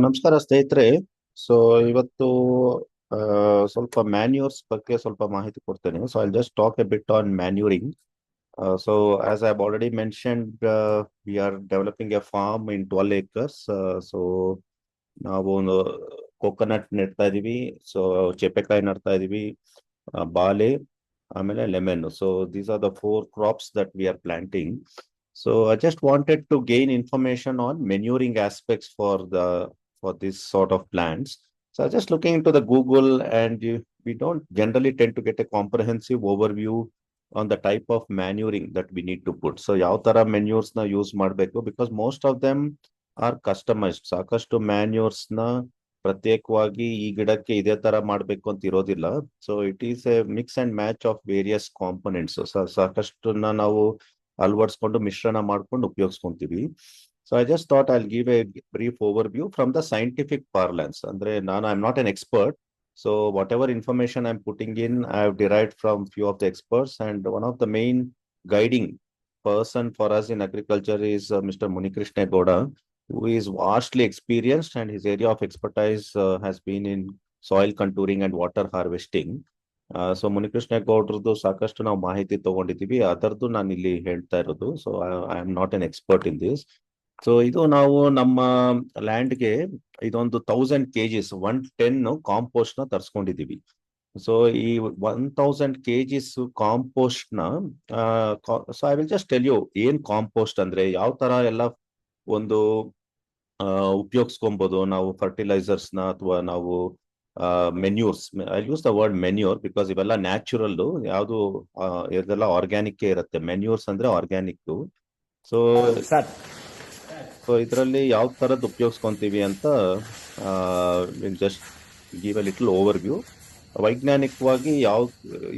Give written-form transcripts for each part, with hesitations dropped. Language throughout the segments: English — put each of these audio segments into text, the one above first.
ನಮಸ್ಕಾರ ಸ್ನೇಹಿತರೆ. ಸೊ ಇವತ್ತು ಸ್ವಲ್ಪ ಮ್ಯಾನ್ಯೂರ್ಸ್ ಬಗ್ಗೆ ಸ್ವಲ್ಪ ಮಾಹಿತಿ ಕೊಡ್ತೇನೆ. So I just talk A bit on manuring. So as I've already mentioned, we are developing a farm in 12 acres. So ನಾವು ಒಂದು ಕೋಕೋನಟ್ ನೆಡ್ತಾ ಇದೀವಿ, ಸೊ ಚೆಪ್ಪೆಕಾಯಿ ನಡ್ತಾ ಇದೀವಿ, ಬಾಳೆ, ಆಮೇಲೆ lemon. So these are the 4 crops that we are planting. So I just wanted to gain information on manuring aspects for this sort of plants. So I was just looking into the Google, and we don't generally tend to get a comprehensive overview on the type of manuring that we need to put. So ಯಾವ ತರ manures ನ use ಮಾಡಬೇಕು, because most of them are customized. ಸಾಕಷ್ಟು manures ನ ಪ್ರತ್ಯೇಕವಾಗಿ ಈ ಗಿಡಕ್ಕೆ ಇದೇ ತರ ಮಾಡ್ಬೇಕು ಅಂತ ಇರೋದಿಲ್ಲ. So it is a mix and match of various components. ಸಾಕಷ್ಟನ್ನ ನಾವು ಅಳವಡಿಸ್ಕೊಂಡು ಮಿಶ್ರಣ ಮಾಡ್ಕೊಂಡು ಉಪಯೋಗಿಸ್ಕೊಂತೀವಿ. So I just thought I give a brief overview from the scientific parlance. ಅಂದ್ರೆ I am not an expert. So whatever information I'm putting in, I have derived from few of the experts, and one of the main guiding person for us in agriculture is Mr. Munikrishna Gowda, who is vastly experienced, and his area of expertise has been in soil contouring and water harvesting. So Munikrishna ಗೌಡ್ರದ್ದು ಸಾಕಷ್ಟು ನಾವು ಮಾಹಿತಿ ತಗೊಂಡಿದ್ದೀವಿ, ಅದರದ್ದು ನಾನು ಇಲ್ಲಿ ಹೇಳ್ತಾ ಇರೋದು. So I am not an expert in this. So ಇದು ನಾವು ನಮ್ಮ ಲ್ಯಾಂಡ್ಗೆ ಇದೊಂದು 1000 kgs 110 ಕಾಂಪೋಸ್ಟ್ ನ ತರಿಸ್ಕೊಂಡಿದೀವಿ. ಸೊ ಈ 1000 kgs ಕಾಂಪೋಸ್ಟ್ ನ so I will just tell you ಏನ್ ಕಾಂಪೋಸ್ಟ್ ಅಂದ್ರೆ ಯಾವ ತರ ಎಲ್ಲ ಒಂದು ಉಪಯೋಗಿಸ್ಕೊಬಹುದು ನಾವು ಫರ್ಟಿಲೈಸರ್ಸ್ ನ, ಅಥವಾ ನಾವು manures. I use the word manure because ಇವೆಲ್ಲ ನ್ಯಾಚುರಲ್, ಯಾವುದು ಇದೆಲ್ಲ ಆರ್ಗ್ಯಾನಿಕ್ ಇರುತ್ತೆ. ಮೆನ್ಯೂರ್ಸ್ ಅಂದ್ರೆ ಆರ್ಗ್ಯಾನಿಕ್. ಸೊ ಇದರಲ್ಲಿ ಯಾವ ತರದ್ ಉಪಯೋಗಿಸ್ಕೊಂತೀವಿ ಅಂತ just give a little over view. ವೈಜ್ಞಾನಿಕವಾಗಿ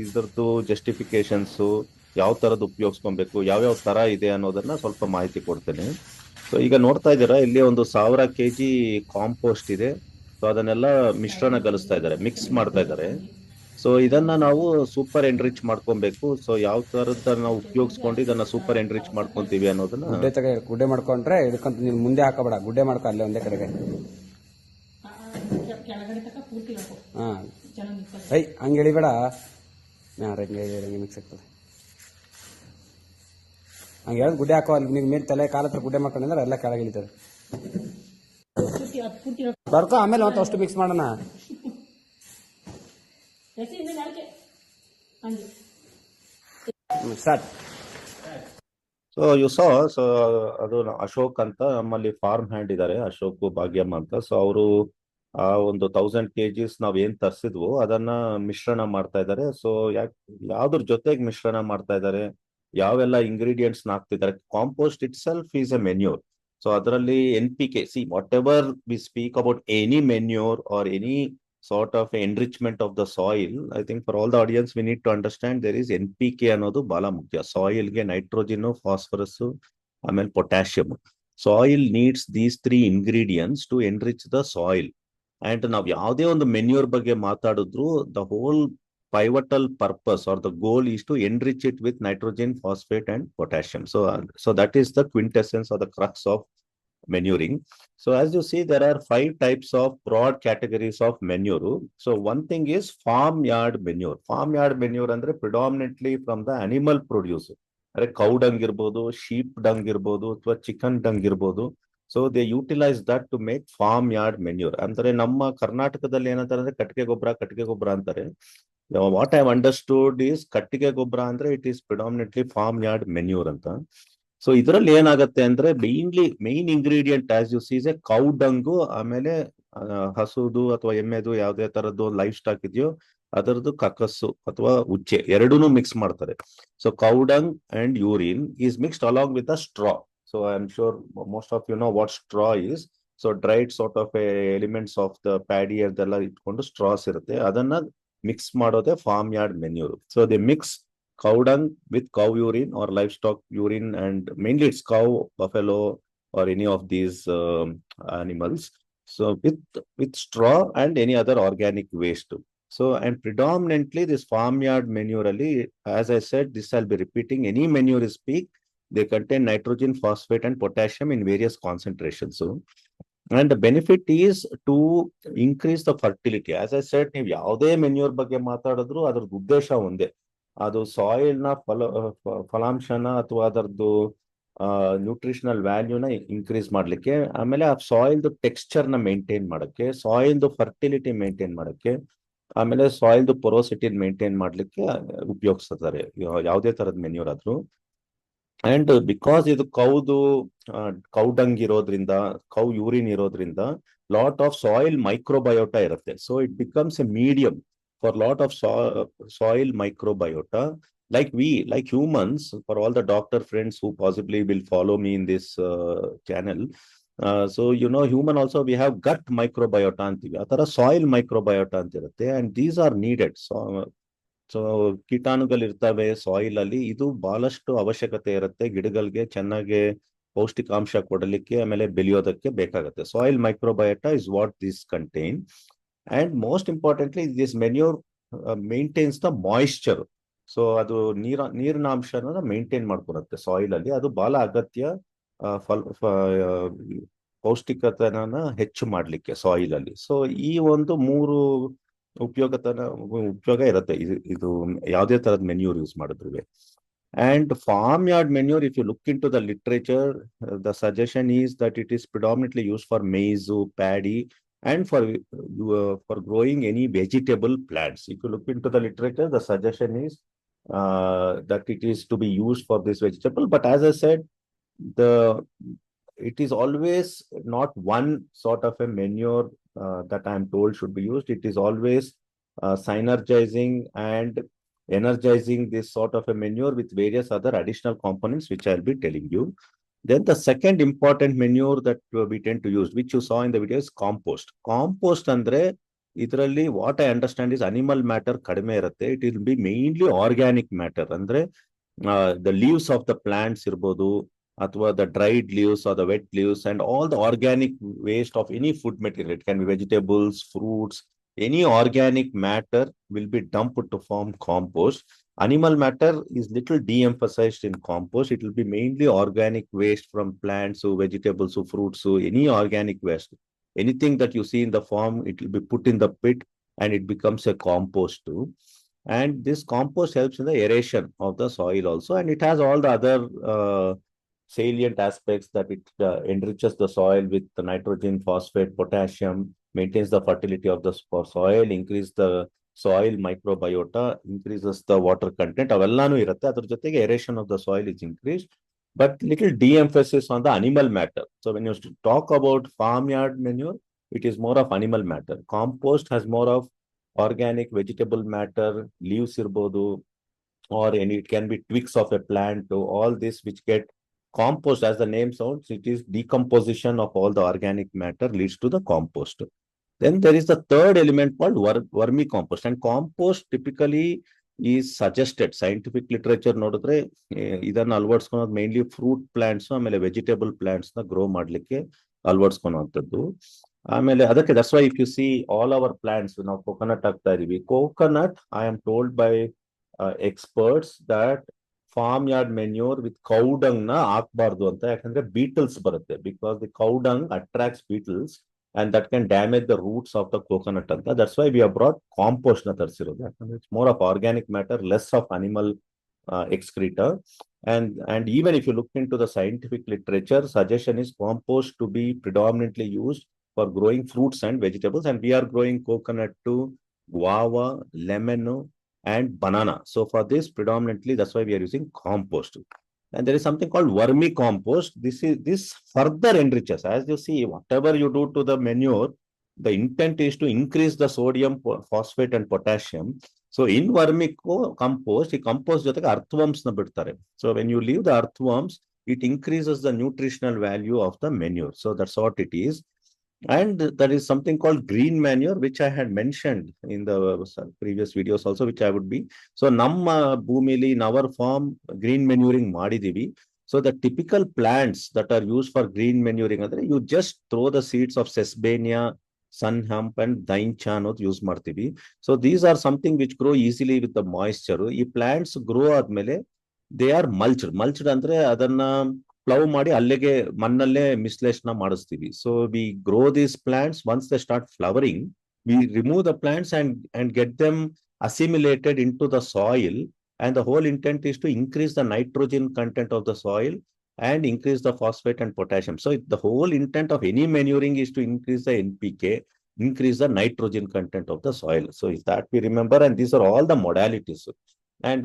ಇದ್ರದ್ದು ಜಸ್ಟಿಫಿಕೇಶನ್ಸ್, ಯಾವ ತರದ್ ಉಪಯೋಗಿಸ್ಕೊಬೇಕು, ಯಾವ್ಯಾವ ತರ ಇದೆ ಅನ್ನೋದನ್ನ ಸ್ವಲ್ಪ ಮಾಹಿತಿ ಕೊಡ್ತೇನೆ. ಸೊ ಈಗ ನೋಡ್ತಾ ಇದ್ದೀರಾ, ಇಲ್ಲಿ ಒಂದು 1000 kg ಕಾಂಪೋಸ್ಟ್ ಇದೆ. ಸೊ ಅದನ್ನೆಲ್ಲ ಮಿಶ್ರಣಗೊಳಿಸ್ತಾ ಇದ್ದಾರೆ, ಮಿಕ್ಸ್ ಮಾಡ್ತಾ ಇದ್ದಾರೆ. ಸೊ ಇದನ್ನ ನಾವು ಸೂಪರ್ ಎನ್ರಿಚ್ ಮಾಡ್ಕೊಬೇಕು. ಸೊ ಯಾವ ತರದ ನಾವು ಉಪಯೋಗಿಸ್ಕೊಂಡು ಇದನ್ನ ಸೂಪರ್ ಎನ್ರಿಚ್ ಮಾಡ್ಕೊಂತೀವಿ ಅನ್ನೋದನ್ನ ಗುಡ್ಡೆ ಮಾಡ್ಕೊಂಡ್ರೆ ಇದಕ್ಕಂತ ನೀನು ಮುಂದೆ ಹಾಕಬೇಡ, ಗುಡ್ಡೆ ಮಾಡ್ಕೊ ಅಲ್ಲೇ ಒಂದೇ ಕಡೆಗೆ. ಹಾ ಹಂಗೆ ಎಳಿಬೇಡ, ಮಿಕ್ಸ್ ಆಗ್ತದೆ. ಹಂಗೆ ಹೇಳಿ ಗುಡ್ಡೆ ಹಾಕೋ, ಅಲ್ಲಿ ನಿನ್ ಮೇಲೆ ತಲೆ ಕಾಲ ಹತ್ರ ಗುಡ್ಡೆ ಮಾಡ್ಕೊಂಡ್ರೆ ಎಲ್ಲ ಕೆಳಗೆ ಇಳಿತದೆ. ಬರ್ಕೋ, ಆಮೇಲೆ ಮತ್ತೆ ಅಷ್ಟು ಮಿಕ್ಸ್ ಮಾಡೋಣ. ಸೊ ಯು ಸಾ, ಸೊ ಅದು ಅಶೋಕ್ ಅಂತ ನಮ್ಮಲ್ಲಿ ಫಾರ್ಮ್ ಹ್ಯಾಂಡ್ ಇದ್ದಾರೆ, ಅಶೋಕ್ ಭಾಗ್ಯಮ್ಮ ಅಂತ. ಸೊ ಅವರು ಆ ಒಂದು 1000 kgs ನಾವ್ ಏನ್ ತರಿಸಿದ್ವು ಅದನ್ನ ಮಿಶ್ರಣ ಮಾಡ್ತಾ ಇದ್ದಾರೆ. ಸೊ ಯಾವ್ದ್ರ ಜೊತೆಗೆ ಮಿಶ್ರಣ ಮಾಡ್ತಾ ಇದ್ದಾರೆ, ಯಾವೆಲ್ಲ ಇಂಗ್ರೀಡಿಯೆಂಟ್ಸ್ ಹಾಕ್ತಿದ್ದಾರೆ. Compost it self is A manure. So ಅದರಲ್ಲಿ NPK, see what ever we speak about any manure R any sort of enrichment of the soil, I think for all the audience we need to understand there is NPK ಅನ್ನೋದು ಬಹಳ ಮುಖ್ಯ. Soil ಗೆ nitrogen, phosphorus, ಆಮೇಲೆ potassium. Soil needs these 3 ingredients to enrich the soil. And ನಾವು ಯಾವುದೇ ಒಂದು manure ಬಗ್ಗೆ ಮಾತಾಡಿದ್ರು, the whole pivotal purpose or the goal is to enrich it with nitrogen, phosphate and potassium. So that is the quintessence or the crux of manuring. So as you see, there are 5 types of broad categories of manure. So one thing is farmyard manure. Farmyard manure andre predominantly from the animal produce. Like cow dung irbodu, sheep dung irbodu, ಅಥವಾ chicken dung irbodu. So they utilize that to make farmyard manure. ಅಂದ್ರೆ ನಮ್ಮ ಕರ್ನಾಟಕದಲ್ಲಿ ಏನಂತಾರೆ ಅಂದ್ರೆ ಕಟ್ಟಿಗೆ ಗೊಬ್ಬರ ಅಂತಾರೆ. What I have understood is ಕಟ್ಟಿಗೆ ಗೊಬ್ಬರ ಅಂದ್ರೆ it is predominantly farmyard manure ಅಂತ. ಸೊ ಇದರಲ್ಲಿ ಏನಾಗುತ್ತೆ ಅಂದ್ರೆ main ingredient as you sees a cow dung, ಆಮೇಲೆ ಹಸುದು ಅಥವಾ ಎಮ್ಮೆದು ಯಾವುದೇ ತರದ್ದು ಲೈಫ್ ಸ್ಟಾಕ್ ಇದೆಯೋ ಅದರದ್ದು ಕಕ್ಕಸ್ಸು ಅಥವಾ ಉಚ್ಚೆ ಎರಡೂನು ಮಿಕ್ಸ್ ಮಾಡ್ತಾರೆ. So cow dung and urine is mixed along with a straw. So I am sure most of you know what straw is. So dried sort of elements of the paddy ಅದೆಲ್ಲ ಇಟ್ಕೊಂಡು straws ಇರುತ್ತೆ, ಅದನ್ನ mix ಮಾಡೋದೇ farm yard manure. So they mix cow dung with cow urine or livestock urine, and mainly it's cow, buffalo or any of these animals. So with straw and any other organic waste. So and predominantly this farmyard manure, as I said, this I'll be repeating, any manure is peak, they contain nitrogen, phosphate and potassium in various concentrations. So and benefit is to increase the fertility. As I said, ನೀವು ಯಾವುದೇ manure ಬಗ್ಗೆ ಮಾತಾಡಿದ್ರು ಅದ್ರದ್ದು ಉದ್ದೇಶ ಒಂದೇ, ಅದು soil ನ ಫಲಾಂಶನ ಅಥವಾ ಅದರದ್ದು ನ್ಯೂಟ್ರಿಷನಲ್ ವ್ಯಾಲ್ಯೂನ ಇನ್ಕ್ರೀಸ್ ಮಾಡ್ಲಿಕ್ಕೆ, ಆಮೇಲೆ ಆ ಸಾಯಿಲ್ದು ಟೆಕ್ಸ್ಚರ್ ನ ಮೇಂಟೈನ್ ಮಾಡಕ್ಕೆ, ಸಾಯಿಲ್ದು ಫರ್ಟಿಲಿಟಿ ಮೇಂಟೈನ್ ಮಾಡಕ್ಕೆ, ಆಮೇಲೆ ಸಾಯಿಲ್ದು ಪೊರೋಸಿಟಿ ಮೇಂಟೈನ್ ಮಾಡ್ಲಿಕ್ಕೆ ಉಪಯೋಗಿಸ್ತಾರೆ ಯಾವುದೇ ತರದ ಮೆನ್ಯೂರ್ ಆದ್ರೂ. ಅಂಡ್ ಬಿಕಾಸ್ ಇದು ಕೌಡಂಗ್ ಇರೋದ್ರಿಂದ, ಕೌ ಯೂರಿನ್ ಇರೋದ್ರಿಂದ ಲಾಟ್ ಆಫ್ ಸಾಯಿಲ್ ಮೈಕ್ರೋಬಯೋಟಾ ಇರುತ್ತೆ. So it becomes a medium for lot of soil microbiota. like humans, for all the doctor friends who possibly will follow me in this channel, so human also we have gut microbiota ಅಂತೀವಿ, ಆ ತರ soil ಮೈಕ್ರೋಬಯೋಟಾ ಅಂತ ಇರುತ್ತೆ. And these are needed. So ಕೀಟಾಣುಗಳು ಇರ್ತವೆ soil ಅಲ್ಲಿ, ಇದು ಬಹಳಷ್ಟು ಅವಶ್ಯಕತೆ ಇರುತ್ತೆ ಗಿಡಗಳಿಗೆ ಚೆನ್ನಾಗಿ ಪೌಷ್ಟಿಕಾಂಶ ಕೊಡಲಿಕ್ಕೆ, ಆಮೇಲೆ ಬೆಳೆಯೋದಕ್ಕೆ ಬೇಕಾಗುತ್ತೆ. Soil microbiota is what this contain. And most importantly this manure maintains the moisture. So ಅದು ನೀರಿನ ಅಂಶನ ಮೇಂಟೈನ್ ಮಾಡ್ಕೊಳುತ್ತೆ ಸಾಯಿಲ್ ಅಲ್ಲಿ, ಅದು ಬಹಳ ಅಗತ್ಯ ಪೌಷ್ಟಿಕತೆನ ಹೆಚ್ಚು ಮಾಡ್ಲಿಕ್ಕೆ ಸಾಯಿಲ್ ಅಲ್ಲಿ. ಸೊ ಈ ಒಂದು ಮೂರು ಉಪಯೋಗ ಇರುತ್ತೆ ಇದು ಯಾವುದೇ ತರದ ಮೆನ್ಯೂರ್ ಯೂಸ್ ಮಾಡಿದ್ರು. And farmyard manure, if you look into the literature, the suggestion is that it is predominantly used for maize, paddy, and for growing any vegetable plants. If you look into the literature, the suggestion is that it is to be used for this vegetable. But as I said, it is always not one sort of a manure that I am told should be used. It is always synergizing and energizing this sort of a manure with various other additional components, which I'll be telling you. Then the second important manure that we tend to use, which you saw in the video, is compost. Compost andre ಇದರಲ್ಲಿ what I understand is animal matter ಕಡಿಮೆ ಇರುತ್ತೆ. It will be mainly organic matter. ಅಂದ್ರೆ the leaves of the plants ಇರ್ಬೋದು, ಅಥವಾ the dried leaves or the wet leaves, and all the organic waste of any food material. It can be vegetables, fruits, any organic matter will be dumped to form compost. Animal matter is little de-emphasized in compost. It will be mainly organic waste from plants, so vegetables, so fruits, so any organic waste. Anything that you see in the farm, it will be put in the pit and it becomes a compost too. And this compost helps in the aeration of the soil also, and it has all the other salient aspects, that it enriches the soil with the nitrogen, phosphate, potassium, maintains the fertility of the soil, increase the soil microbiota, increases the water content. Avellanu irutte. Adar jotege aeration of the soil is increased, but little de-emphasis on the animal matter. So when you talk about farmyard manure, it is more of animal matter. Compost has more of organic vegetable matter, leaves irbodu, or it can be twigs of a plant, all this which get compost. As the name sounds, it is decomposition of all the organic matter leads to the compost. Then there is the third element called vermicompost. And compost typically is suggested, scientific literature ನೋಡಿದ್ರೆ ಇದನ್ನ ಅಳವಡಿಸ್ಕೊಳೋದು mainly fruit plants ಆಮೇಲೆ vegetable plants ನ grow ಮಾಡ್ಲಿಕ್ಕೆ ಅಳವಡಿಸ್ಕೊಳೋಂಥದ್ದು. ಆಮೇಲೆ ಅದಕ್ಕೆ that's why if you see all our plants, ನಾವು coconut ಹಾಕ್ತಾ ಇದೀವಿ. Coconut, I am told by experts that farmyard manure with cow dung ನ ಹಾಕ್ಬಾರ್ದು ಅಂತ, ಯಾಕಂದ್ರೆ ಬೀಟಲ್ಸ್ ಬರುತ್ತೆ. Because the cow dung attracts beetles and that can damage the roots of the coconut anta. That's why we have brought compost na tarsirodu. It's more of organic matter, less of animal excreta. And even if you look into the scientific literature, suggestion is compost to be predominantly used for growing fruits and vegetables. And we are growing coconut too, guava, lemon, and banana. So for this predominantly, that's why we are using compost. And there is something called vermicompost. This further enriches. As you see, whatever you do to the manure, the intent is to increase the sodium, phosphate, and potassium. So in vermicompost, ಈ compost ಜೊತೆಗೆ earthworms ನ ಬಿಡ್ತಾರೆ. So when you leave the earthworms, it increases the nutritional value of the manure. So that's what it is. And there is something called green manure, which I had mentioned in the previous videos also, which I would be. So ನಮ್ಮ ಭೂಮಿಲಿ in our farm green manuring ಮಾಡಿದೀವಿ. So the typical plants that are used for green manuring, ಅಂದ್ರೆ you just throw the seeds of sesbania, sun hemp, and daincha ಅನ್ನೋದು use ಮಾಡ್ತೀವಿ. So these are something which grow easily with the moisture. ಈ plants grow ಆದ್ಮೇಲೆ they are mulched. Mulched ಅಂದ್ರೆ ಅದನ್ನ ಪ್ಲವ್ ಮಾಡಿ ಅಲ್ಲಿಗೆ ಮಣ್ಣಲ್ಲೇ ಮಿಶ್ಲೇಷಣೆ ಮಾಡಿಸ್ತೀವಿ. So we grow these plants once they start flowering, we remove the plants and get them assimilated into the soil, and the whole intent is to increase the nitrogen content of the soil and increase the phosphate and potassium. So the whole intent of any manuring is to increase the NPK, increase the nitrogen content of the soil. So is that we remember, and these are all the modalities. And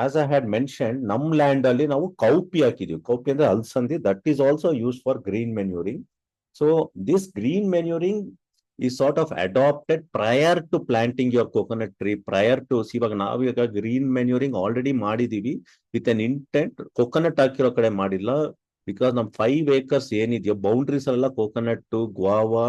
as I had mentioned, ನಮ್ land ಅಲ್ಲಿ ನಾವು cowpea ಹಾಕಿದೀವಿ. Cowpea ಅಂದ್ರೆ ಅಲ್ಸಂದಿ, that is also use for green manuring. So this green manuring is sort of adopted prior to planting your coconut tree, prior to, ಇವಾಗ ನಾವೀಗ green manuring already ಮಾಡಿದೀವಿ with an intent. Coconut ಹಾಕಿರೋ ಕಡೆ ಮಾಡಿಲ್ಲ, because ನಮ್ 5 acres ಏನಿದೆಯೋ boundaries ಅಲ್ಲ coconut, guava,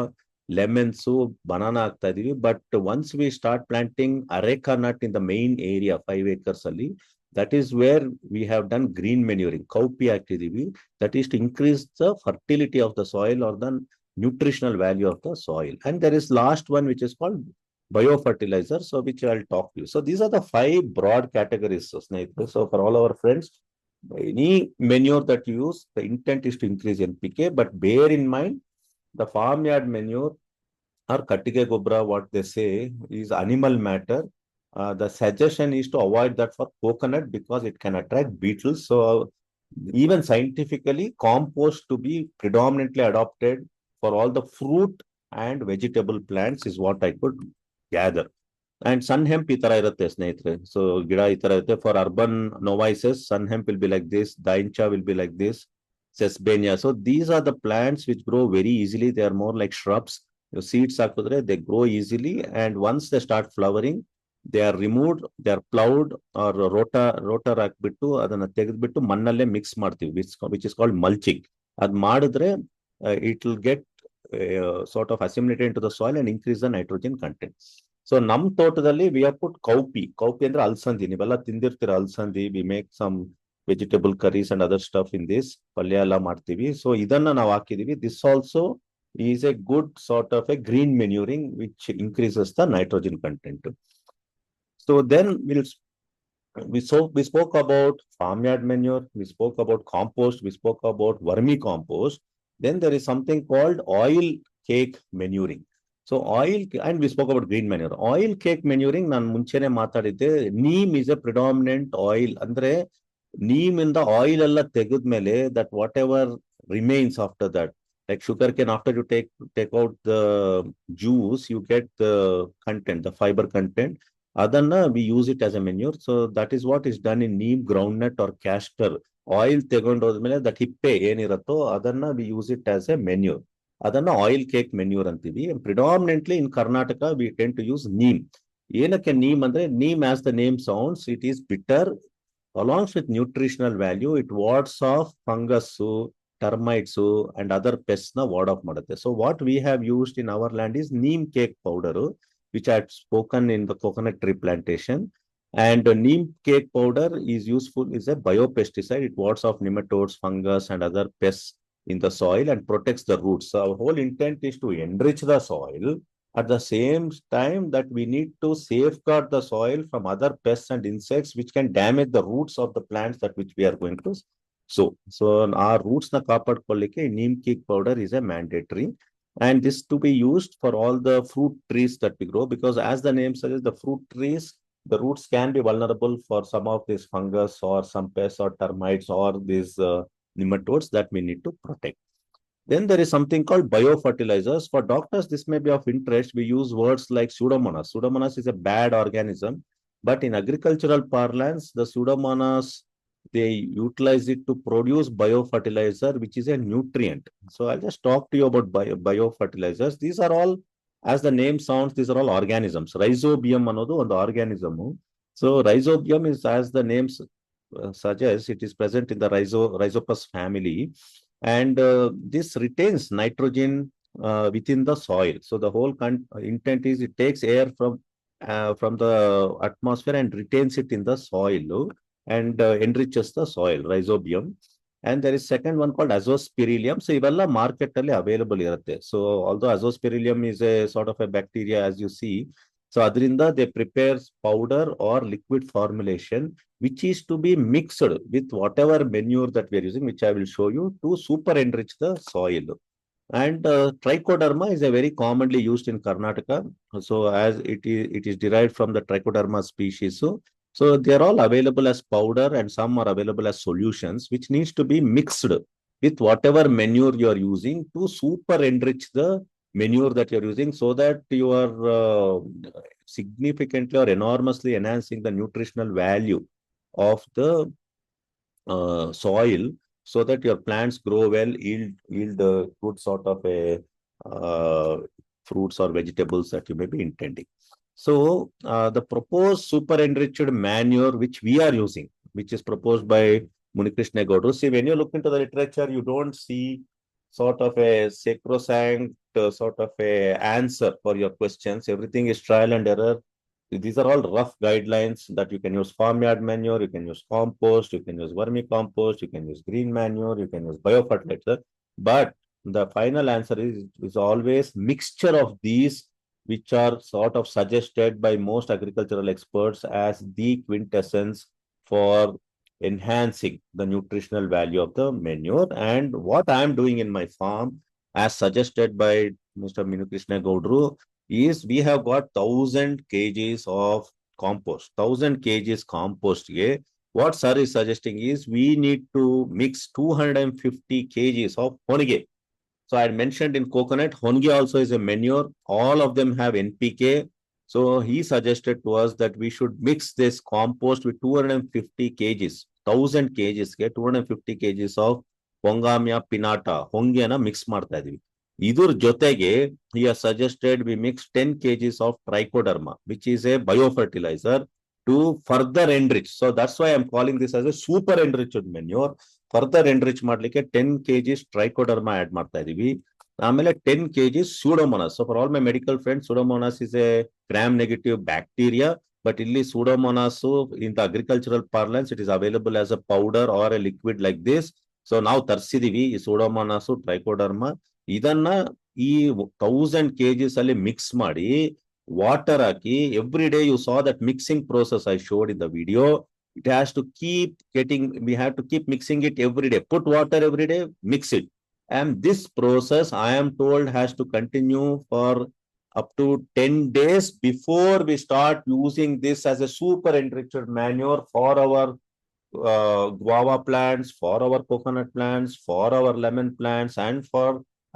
lemons, banana ಹಾಕ್ತಾ ಇದೀವಿ. But once we start planting areca nut in the main area 5 acres ಅಲ್ಲಿ, that is where we have done green manuring. Cowpea ಹಾಕಿದೀವಿ, that is to increase the fertility of the soil or the nutritional value of the soil. And there is last one which is called biofertilizer, so which I'll talk to you. So these are the 5 broad categories. So for all our friends, any manure that you use, the intent is to increase NPK, but bear in mind the farmyard manure or kattige gobra, what they say is animal matter. The suggestion is to avoid that for coconut because it can attract beetles. So even scientifically, compost to be predominantly adopted for all the fruit and vegetable plants is what I could gather. And sun hemp ಈ ತರ ಇರುತ್ತೆ ಸ್ನೇಹಿತರೆ. So ಗಿಡ ಈ ತರ ಇರುತ್ತೆ. For urban novices, sun hemp will be like this, daincha will be like this, sesbania. So these are the plants which grow very easily. They are more like shrubs. Your seeds ಹಾಕಿದ್ರೆ they grow easily, and once they start flowering, they are removed, they are plowed or rotor ಹಾಕ್ಬಿಟ್ಟು ಅದನ್ನ ತೆಗೆದ್ಬಿಟ್ಟು ಮಣ್ಣಲ್ಲೇ mix ಮಾಡ್ತೀವಿ, which is called mulching. ಅದ್ ಮಾಡಿದ್ರೆ it will get sort of assimilated into the soil and increase the nitrogen content. So ನಮ್ ತೋಟದಲ್ಲಿ we have put cowpea. Cowpea ಅಂದ್ರೆ ಅಲ್ಸಂದಿ, ನೀವೆಲ್ಲ ತಿಂದಿರ್ತೀರ ಅಲ್ಸಂದಿ. We make some vegetable curries and other stuff in this, ಪಲ್ಯ ಎಲ್ಲ ಮಾಡ್ತೀವಿ. ಸೊ ಇದನ್ನ ನಾವು ಹಾಕಿದೀವಿ. This also is a good sort of a green manuring which increases the nitrogen content. So then we spoke about farmyard manure, we spoke about compost, we spoke about vermicompost. Then there is something called oil cake manuring. So oil, and we spoke about green manure. Oil cake manuring, ನಾನು ಮುಂಚೆನೆ ಮಾತಾಡಿದ್ದೆ. Neem is a predominant oil. ಅಂದ್ರೆ ನೀಮ್ ಇಂದ oil ಎಲ್ಲ ತೆಗೆದ್ಮೇಲೆ that whatever remains after that, like sugar cane, after you take out the juice, you get the content, the fiber content. ಅದನ್ನ we use it as a manure. So that is what is done in neem, groundnut or castor. Oil ತಗೊಂಡೋದ್ಮೇಲೆ that ಹಿಪ್ಪೆ ಏನಿರುತ್ತೋ ಅದನ್ನ we use it as a manure. ಅದನ್ನ oil cake manure ಅಂತೀವಿ. Predominantly in Karnataka we tend to use neem. ಏನಕ್ಕೆ ನೀಮ್ ಅಂದ್ರೆ, neem as the name sounds, it is bitter alongs with nutritional value. It wards off fungus, termites and other pest ನ ward off ಮಾಡುತ್ತೆ. So what we have used in our land is neem cake powder, which I had spoken in the coconut tree plantation. And neem cake powder is useful, is a biopesticide. It wards off nematodes, fungus and other pests in the soil and protects the roots. So our whole intent is to enrich the soil. At the same time that we need to safeguard the soil from other pests and insects which can damage the roots of the plants that which we are going to sow. So our roots na ಕಾಪಾಡ್ಕೊಳ್ಳಿಕ್ಕೆ neem cake powder is a mandatory. And this to be used for all the fruit trees that we grow, because as the name suggests, the fruit trees, the roots can be vulnerable for some of this fungus or some pests or termites or these nematodes that we need to protect. Then there is something called biofertilizers. For doctors, this may be of interest. We use words like Pseudomonas. Pseudomonas is a bad organism, but in agricultural parlance, the Pseudomonas, they utilize it to produce biofertilizer, which is a nutrient. So I'll just talk to you about biofertilizers. These are all, as the name sounds, these are all organisms. Rhizobium ಅನ್ನೋದು ಒಂದು organism. So rhizobium is, as the name suggests, it is present in the rhizopus family, and this retains nitrogen within the soil. So the whole intent is it takes air from the atmosphere and retains it in the soil and enriches the soil, rhizobium. And there is second one called azospirillum. So ivella market alli available irutte. So although azospirillum is a sort of a bacteria, as you see, So adrinda they prepare powder or liquid formulation, which is to be mixed with whatever manure that we are using, which I will show you, to super enrich the soil. And trichoderma is a very commonly used in Karnataka. So as it is derived from the trichoderma species. So they are all available as powder and some are available as solutions, which needs to be mixed with whatever manure you are using to super enrich the manure that you are using, so that you are significantly or enormously enhancing the nutritional value of the soil, so that your plants grow well, yield a good sort of a uh, fruits or vegetables that you may be intending. So the proposed super enriched manure which we are using, which is proposed by Munikrishna Gaudru. See, when you look into the literature, you don't see sort of a sacrosanct sort of a answer for your questions. Everything is trial and error. These are all rough guidelines that you can use farmyard manure, you can use compost, you can use vermicompost, you can use green manure, you can use biofertilizer. But the final answer is always mixture of these, which are sort of suggested by most agricultural experts as the quintessence for enhancing the nutritional value of the manure. And what I am doing in my farm, as suggested by Mr. Minukrishna Gaudru, is we have got 1,000 kgs of compost, 1,000 kgs compost. Yeah? What sir is suggesting is we need to mix 250 kgs of honige. So I had mentioned in coconut, honge also is a manure. All of them have NPK. So he suggested to us that we should mix this compost with 250 kgs, 1,000 kgs, 250 kgs of Pongamia pinnata, hongeನ mix ಮಾಡ್ತಾ ಇದೀವಿ. ಇದ್ರ ಜೊತೆಗೆ he has suggested we mix 10 kgs of trichoderma, which is a biofertilizer, to further enrich. So that's why I'm calling this as a super enriched manure. Further enrich ಮಾಡ್ಲಿಕ್ಕೆ 10 kgs trichoderma add ಮಾಡ್ತಾ ಇದೀವಿ. ಆಮೇಲೆ 10 kgs pseudomonas. So for all my medical friends, pseudomonas is a gram negative bacteria, but ಇಲ್ಲಿ pseudomonas in the agricultural parlance it is available as a powder or a liquid like this. So ನಾವು ತರಿಸಿದೀವಿ ಈ Pseudomonas trichoderma. ಇದನ್ನ ಈ 1,000 kgs ಅಲ್ಲಿ mix ಮಾಡಿ water ಹಾಕಿ every day you saw that mixing process I showed in the video. It has to keep we have to keep mixing it every day. Put water every day, mix it. And this process, I am told, has to continue for up to 10 days before we start using this as a super enriched manure for our guava plants, for our coconut plants, for our lemon plants, and for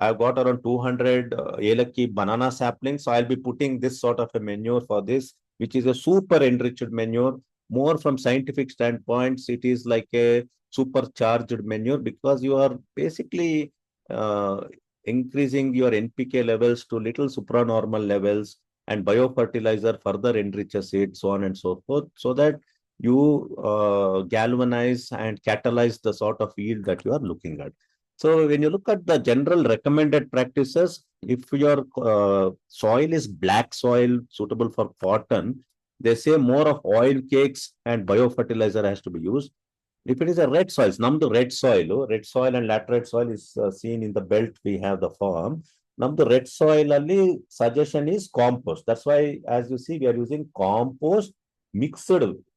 I've got around 200 Elaki banana saplings. So I'll be putting this sort of a manure for this, which is a super enriched manure. More from scientific standpoints, it is like a supercharged manure, because you are basically increasing your NPK levels to little supranormal levels, and biofertilizer further enriches it, so on and so forth, so that you galvanize and catalyze the sort of yield that you are looking at. So when you look at the general recommended practices, if your soil is black soil suitable for cotton, they say more of oil cakes and biofertilizer has to be used. If it is a red soil, namdu red soil and laterite soil is seen in the belt we have the farm. Namdu red soil alli suggestion is compost. That's why, as you see, we are using compost mixed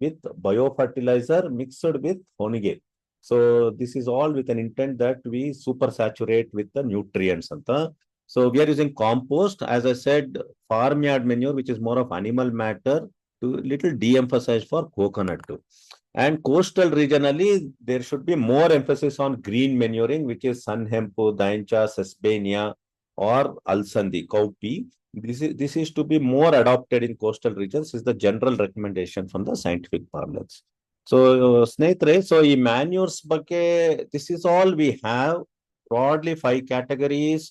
with biofertilizer, mixed with honige. So this is all with an intent that we super saturate with the nutrients. So we are using compost, as I said, farmyard manure, which is more of animal matter, to little de-emphasize for coconut too. And coastal regionally, there should be more emphasis on green manuring, which is sunhempu, daincha, sesbania, or alsandi, cowpea. This is to be more adopted in coastal regions, is the general recommendation from the scientific parlance. So, ಸ್ನೇಹಿತರೆ, so ಈ manures ಬಗ್ಗೆ, this is all we have. Broadly 5 categories.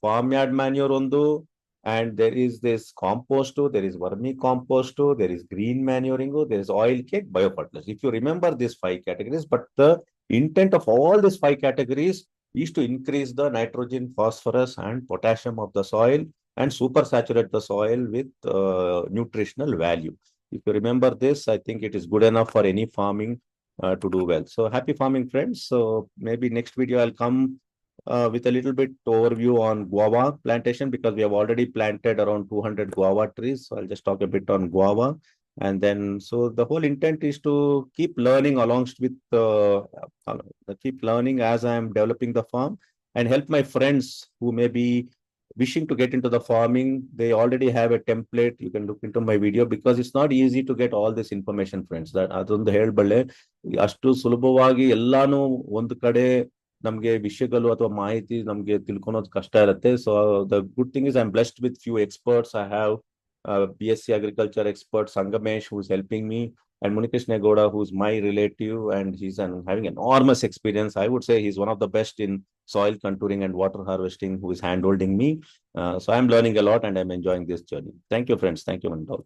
Farmyard manure ಒಂದು, and there is this compost, there is vermicompost, there is green manuring, there is oil cake, biofertilizer. If you remember these 5 categories, but the intent of all these 5 categories is to increase the nitrogen, phosphorus, and potassium of the soil and super saturate the soil with nutritional value. If you remember this, I think it is good enough for any farming to do well. So happy farming, friends. So maybe next video I'll come with a little bit overview on guava plantation, because we have already planted around 200 guava trees. So I'll just talk a bit on guava. And then, so the whole intent is to keep learning alongst with, keep learning as I am developing the farm, and help my friends who may be wishing to get into the farming. They already have a template. You can look into my video, because it's not easy to get all this information, friends. That ಅದೊಂದು ಹೇಳ್ಬಲ್ಲೆ, ಅಷ್ಟು ಸುಲಭವಾಗಿ ಎಲ್ಲಾನು ಒಂದು ಕಡೆ ನಮ್ಗೆ ವಿಷಯಗಳು ಅಥವಾ ಮಾಹಿತಿ ನಮ್ಗೆ ತಿಳ್ಕೊಳೋದು ಕಷ್ಟ ಇರುತ್ತೆ. So the good thing is I am blessed with few experts. I have BSc agriculture expert Sangamesh, who's helping me, and Munikesh Negoda, who's my relative, and he's having enormous experience. I would say he's one of the best in soil contouring and water harvesting, who is hand holding me. So I'm learning a lot and I'm enjoying this journey. Thank you, friends. Thank you, Mandal.